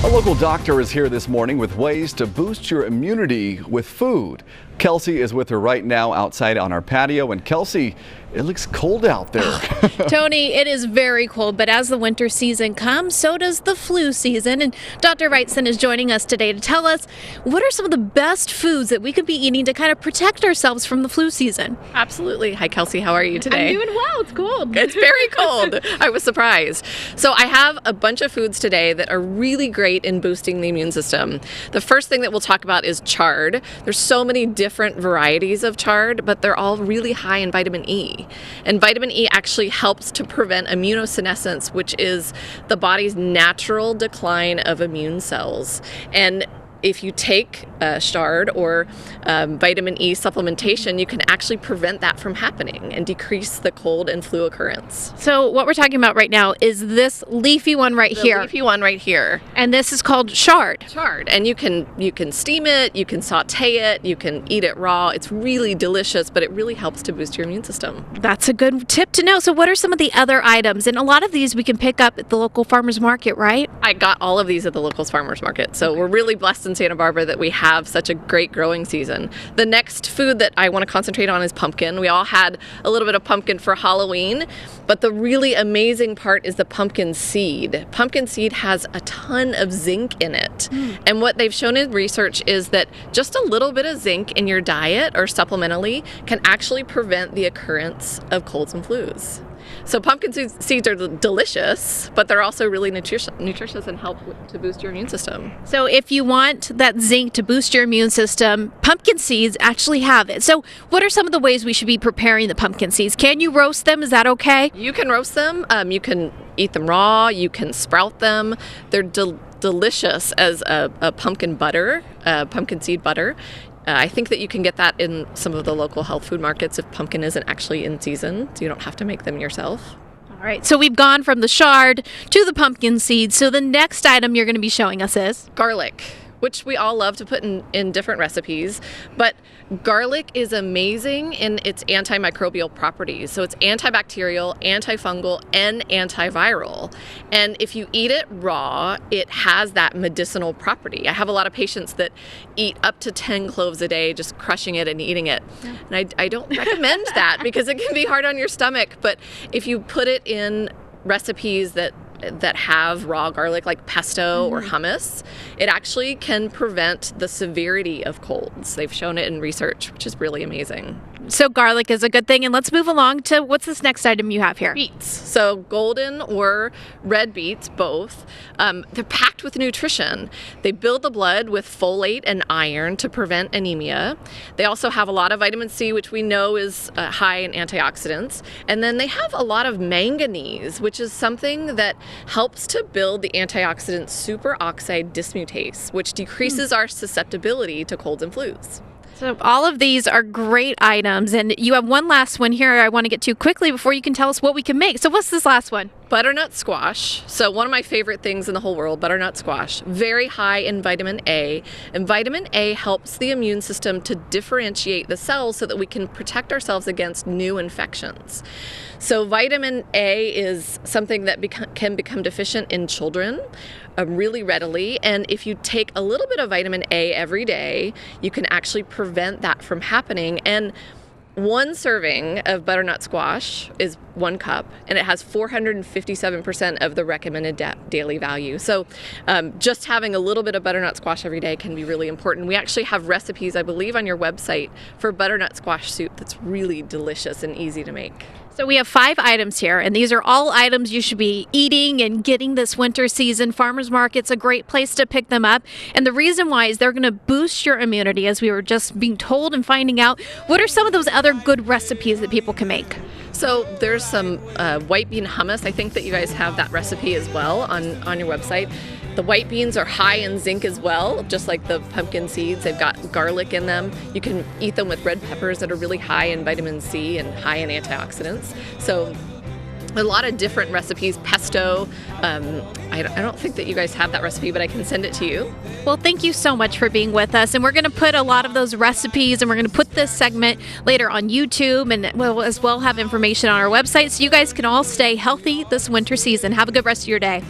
A local doctor is here this morning with ways to boost your immunity with food. Kelsey is with her right now outside on our patio. And Kelsey, it looks cold out there. Tony, it is very cold, but as the winter season comes, so does the flu season. And Dr. Wrightson is joining us today to tell us what are some of the best foods that we could be eating to kind of protect ourselves from the flu season. Absolutely. Hi, Kelsey. How are you today? I'm doing well. It's cold. It's very cold. I was surprised. So I have a bunch of foods today that are really great in boosting the immune system. The first thing that we'll talk about is chard. There's so many different varieties of chard, but they're all really high in vitamin E. And vitamin E actually helps to prevent immunosenescence, which is the body's natural decline of immune cells. And if you take chard or vitamin E supplementation, you can actually prevent that from happening and decrease the cold and flu occurrence. So what we're talking about right now is this leafy one right here. The leafy one right here. And this is called chard. Chard. And you can steam it, you can saute it, you can eat it raw. It's really delicious, but it really helps to boost your immune system. That's a good tip to know. So what are some of the other items? And a lot of these we can pick up at the local farmer's market, right? I got all of these at the local farmer's market. So we're really blessed in Santa Barbara that we have such a great growing season. The next food that I want to concentrate on is pumpkin. We all had a little bit of pumpkin for Halloween, but the really amazing part is the pumpkin seed. Pumpkin seed has a ton of zinc in it. And what they've shown in research is that just a little bit of zinc in your diet or supplementally can actually prevent the occurrence of colds and flus. So pumpkin seeds are delicious, but they're also really nutritious and help to boost your immune system. So if you want that zinc to boost your immune system, pumpkin seeds actually have it. So what are some of the ways we should be preparing the pumpkin seeds? Can you roast them? Is that okay? You can roast them. You can eat them raw. You can sprout them. They're delicious as a pumpkin butter, pumpkin seed butter. I think that you can get that in some of the local health food markets if pumpkin isn't actually in season, so you don't have to make them yourself. All right, so we've gone from the chard to the pumpkin seeds. So the next item you're going to be showing us is? Garlic, which we all love to put in different recipes, but garlic is amazing in its antimicrobial properties. So it's antibacterial, antifungal, and antiviral. And if you eat it raw, it has that medicinal property. I have a lot of patients that eat up to 10 cloves a day, just crushing it and eating it. Yeah. And I don't recommend that because it can be hard on your stomach. But if you put it in recipes that have raw garlic like pesto or hummus, it actually can prevent the severity of colds. They've shown it in research, which is really amazing. So garlic is a good thing. And let's move along to what's this next item you have here? Beets. So golden or red beets, both. They're packed with nutrition. They build the blood with folate and iron to prevent anemia. They also have a lot of vitamin C, which we know is high in antioxidants. And then they have a lot of manganese, which is something that helps to build the antioxidant superoxide dismutase, which decreases our susceptibility to colds and flus. So all of these are great items, and you have one last one here I want to get to quickly before you can tell us what we can make. So what's this last one? Butternut squash. So one of my favorite things in the whole world, butternut squash. Very high in vitamin A. And vitamin A helps the immune system to differentiate the cells so that we can protect ourselves against new infections. So vitamin A is something that can become deficient in children really readily. And if you take a little bit of vitamin A every day, you can actually prevent that from happening. And one serving of butternut squash is 1 cup, and it has 457% of the recommended daily value. So just having a little bit of butternut squash every day can be really important. We actually have recipes, I believe, on your website for butternut squash soup that's really delicious and easy to make. So we have 5 items here, and these are all items you should be eating and getting this winter season. Farmers market's a great place to pick them up. And the reason why is they're going to boost your immunity, as we were just being told and finding out. What are some of those other good recipes that people can make? So there's some white bean hummus. I think that you guys have that recipe as well on your website. The white beans are high in zinc as well, just like the pumpkin seeds. They've got garlic in them. You can eat them with red peppers that are really high in vitamin C and high in antioxidants. So a lot of different recipes. Pesto. I don't think that you guys have that recipe, but I can send it to you. Well, thank you so much for being with us. And we're going to put a lot of those recipes, and we're going to put this segment later on YouTube, and we'll as well have information on our website so you guys can all stay healthy this winter season. Have a good rest of your day.